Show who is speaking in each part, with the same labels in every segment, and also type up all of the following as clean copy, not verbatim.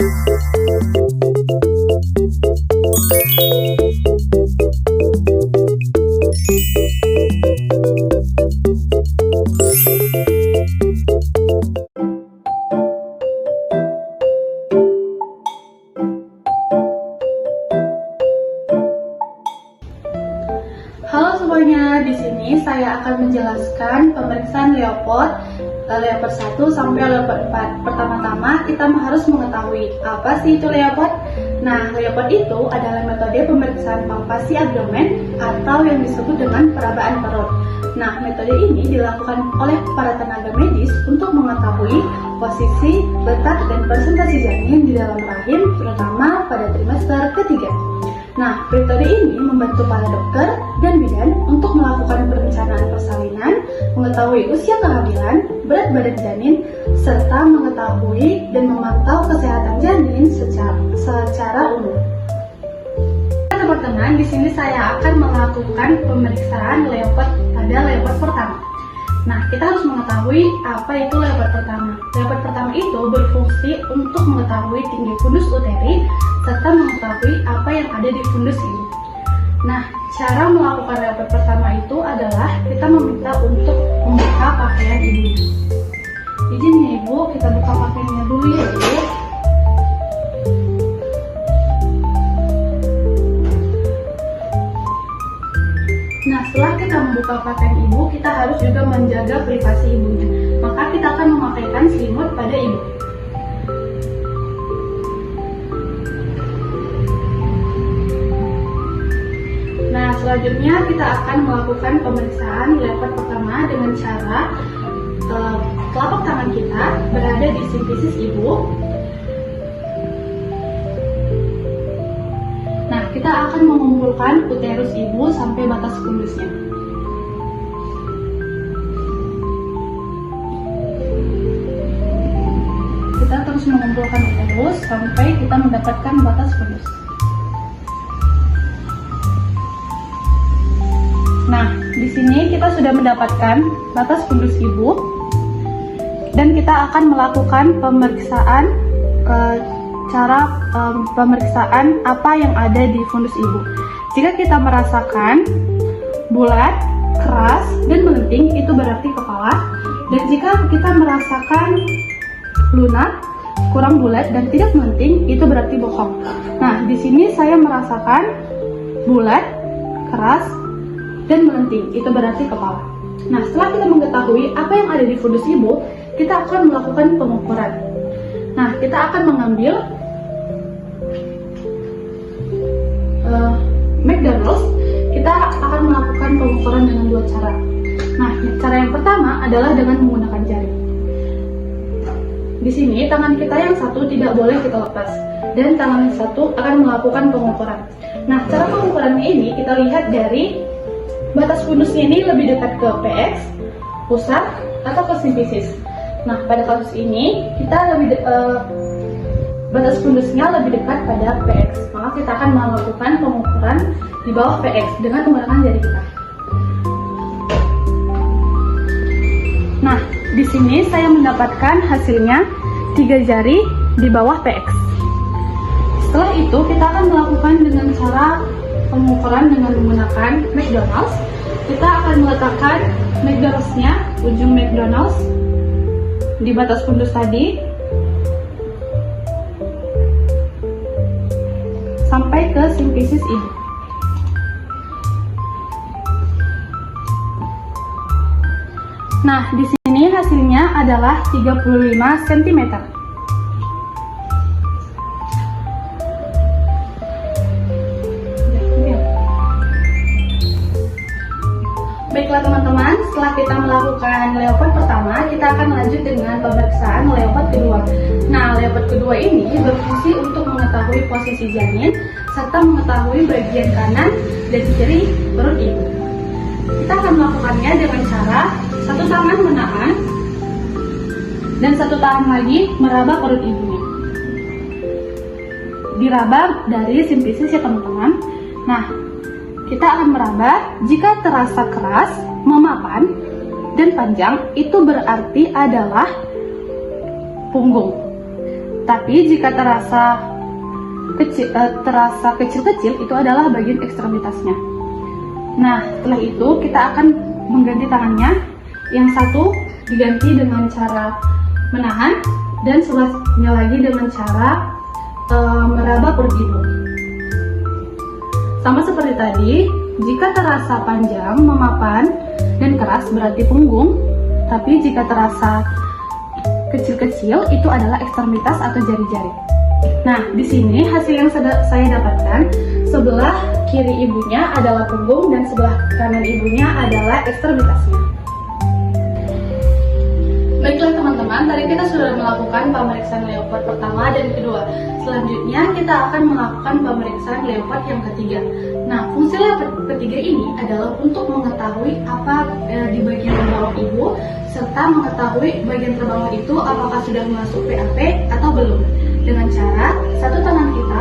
Speaker 1: Halo semuanya, di sini saya akan menjelaskan pemeriksaan Leopard 1 sampai Leopard 4. Pertama-tama kita harus mengetahui apa sih itu Leopard. Nah, Leopard itu adalah metode pemeriksaan palpasi abdomen atau yang disebut dengan perabaan perut. Nah, metode ini dilakukan oleh para tenaga medis untuk mengetahui posisi, letak, dan presentasi janin di dalam rahim, terutama pada trimester ketiga. Nah, metode ini membantu para dokter dan bidan untuk melakukan perencanaan persalinan, mengetahui usia kehamilan, berat badan janin, serta mengetahui dan memantau kesehatan janin secara umum. Teman-teman, di sini saya akan melakukan pemeriksaan Leopard pada Leopard pertama. Nah, kita harus mengetahui apa itu Leopard pertama. Leopard pertama itu berfungsi untuk mengetahui tinggi fundus uteri serta mengetahui apa yang ada di fundus ibu. Nah, cara melakukan Leopard pertama itu adalah kita meminta untuk membuka pakaian ibu. Izin ya ibu, kita buka pakaiannya dulu ya ibu. Nah, setelah kita membuka pakaian ibu, kita harus juga menjaga privasi ibunya. Maka kita akan memakaikan selimut pada ibu. Nah, selanjutnya kita akan melakukan pemeriksaan Leopard pertama dengan cara telapak tangan kita berada di simfisis ibu. Nah, kita akan mengumpulkan uterus ibu sampai batas fundusnya. Kita terus mengumpulkan uterus sampai kita mendapatkan batas fundus. Nah, di sini kita sudah mendapatkan batas fundus ibu dan kita akan melakukan pemeriksaan pemeriksaan apa yang ada di fundus ibu. Jika kita merasakan bulat, keras, dan melenting, itu berarti kepala. Dan jika kita merasakan lunak, kurang bulat, dan tidak melenting, itu berarti bokong. Nah, di sini saya merasakan bulat, keras, dan melenting, itu berarti kepala. Nah, setelah kita mengetahui apa yang ada di fundus ibu, kita akan melakukan pengukuran. Nah, kita akan mengambil McDonald's. Kita akan melakukan pengukuran dengan dua cara. Nah, cara yang pertama adalah dengan menggunakan jari. Di sini tangan kita yang satu tidak boleh kita lepas, dan tangan yang satu akan melakukan pengukuran. Nah, cara pengukurannya ini kita lihat dari batas fundusnya ini lebih dekat ke PX, pusat, atau ke simfisis. Nah, pada kasus ini kita batas fundusnya lebih dekat pada PX, maka kita akan melakukan pengukuran di bawah PX dengan menggunakan jari kita. Nah, di sini saya mendapatkan hasilnya 3 jari di bawah PX. Setelah itu kita akan melakukan dengan cara pengukuran dengan menggunakan McDonald's. Kita akan meletakkan McDonald's-nya, ujung McDonald's di batas fundus tadi sampai ke simfisis ibu. Nah, di sini hasilnya adalah 35 cm. Baiklah teman-teman, setelah kita melakukan Leopard pertama, kita akan lanjut dengan pemeriksaan Leopard kedua. Nah, Leopard kedua ini berfungsi untuk mengetahui posisi janin serta mengetahui bagian kanan dan kiri perut ibu. Kita akan melakukannya dengan cara satu tangan menahan dan satu tangan lagi meraba perut ibunya. Diraba dari simfisis ya teman-teman. Nah, kita akan meraba. Jika terasa keras, memapan, dan panjang, itu berarti adalah punggung. Tapi jika terasa kecil-kecil itu adalah bagian ekstremitasnya. Nah, setelah itu kita akan mengganti tangannya. Yang satu diganti dengan cara menahan dan sebelahnya lagi dengan cara meraba perut ibu. Sama seperti tadi, jika terasa panjang, memapan, dan keras berarti punggung. Tapi jika terasa kecil-kecil itu adalah ekstremitas atau jari-jari. Nah, di sini hasil yang saya dapatkan, sebelah kiri ibunya adalah punggung dan sebelah kanan ibunya adalah ekstremitasnya. Baiklah teman-teman, tadi kita sudah melakukan pemeriksaan leopard pertama dan kedua. Selanjutnya kita akan melakukan pemeriksaan leopard yang ketiga. Nah, fungsi leopard ketiga ini adalah untuk mengetahui apa di bagian bawah ibu, serta mengetahui bagian terbawah itu apakah sudah masuk PAP atau belum. Dengan cara satu tangan kita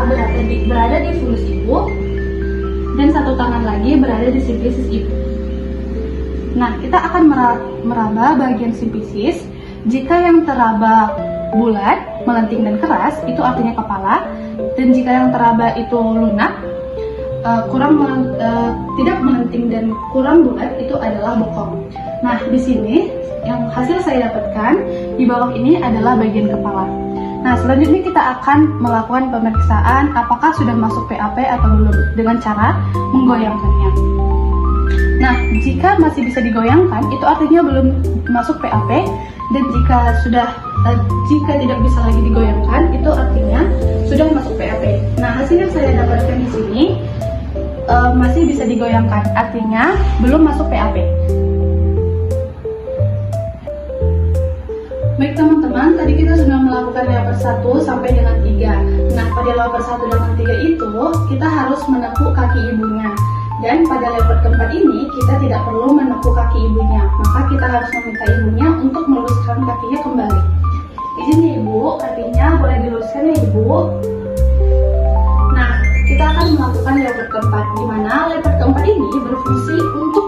Speaker 1: berada di fulus ibu dan satu tangan lagi berada di simpisis ibu. Nah, kita akan meraba bagian simpisis. Jika yang teraba bulat, melenting dan keras, itu artinya kepala. Dan jika yang teraba itu lunak, tidak melenting dan kurang bulat, itu adalah bokong. Nah, di sini yang hasil saya dapatkan di bawah ini adalah bagian kepala. Nah, selanjutnya kita akan melakukan pemeriksaan apakah sudah masuk PAP atau belum dengan cara menggoyangkannya. Nah, jika masih bisa digoyangkan, itu artinya belum masuk PAP. Dan jika tidak bisa lagi digoyangkan, itu artinya sudah masuk PAP. Nah, hasil yang saya dapatkan di sini masih bisa digoyangkan, artinya belum masuk PAP. Baik teman-teman, tadi kita sudah melakukan leopard 1 sampai dengan 3. Nah, pada leopard 1 dan 3 itu kita harus menekuk kaki ibunya. Dan pada leopard keempat ini kita tidak perlu menekuk kaki ibunya, maka kita harus meminta ibunya untuk meluruskan kakinya kembali. Izin ya ibu, kakinya boleh diluruskan ya ibu. Nah, kita akan melakukan leopard keempat, di mana leopard keempat ini berfungsi untuk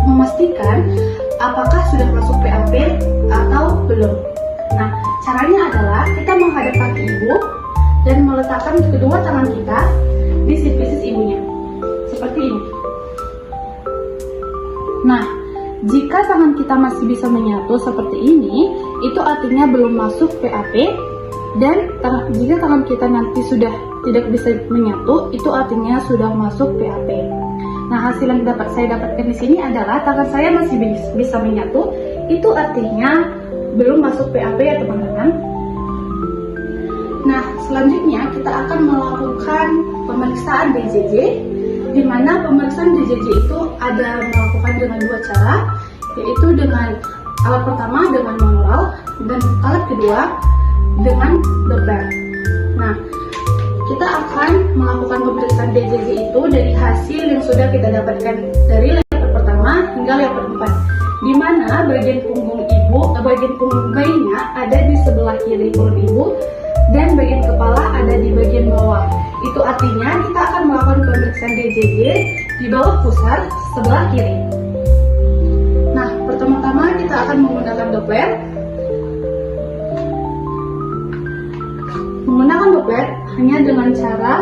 Speaker 1: memastikan apakah sudah masuk PAP atau belum. Nah, caranya adalah kita menghadap kaki ibu dan meletakkan kedua tangan kita di simpisis ibunya. Seperti ini. Nah, jika tangan kita masih bisa menyatu seperti ini, itu artinya belum masuk PAP. Dan jika tangan kita nanti sudah tidak bisa menyatu, itu artinya sudah masuk PAP. Nah, hasil yang saya dapatkan di sini adalah tangan saya masih bisa menyatu, itu artinya belum masuk PAP ya teman-teman. Nah, selanjutnya kita akan melakukan pemeriksaan BJJ. Di mana pemeriksaan BJJ itu ada melakukan dengan dua cara, yaitu dengan alat pertama dengan manual dan alat kedua dengan Doppler. Nah, kita akan melakukan pemeriksaan BJJ itu dari hasil yang sudah kita dapatkan dari leopard pertama hingga leopard 4, di mana bagian punggung bayinya ada di sebelah kiri perut ibu dan bagian kepala ada di bagian bawah. Itu artinya kita akan melakukan pemeriksaan BJJ di bawah pusar sebelah kiri. Nah, pertama-tama kita akan menggunakan Doppler. Menggunakan Doppler hanya dengan cara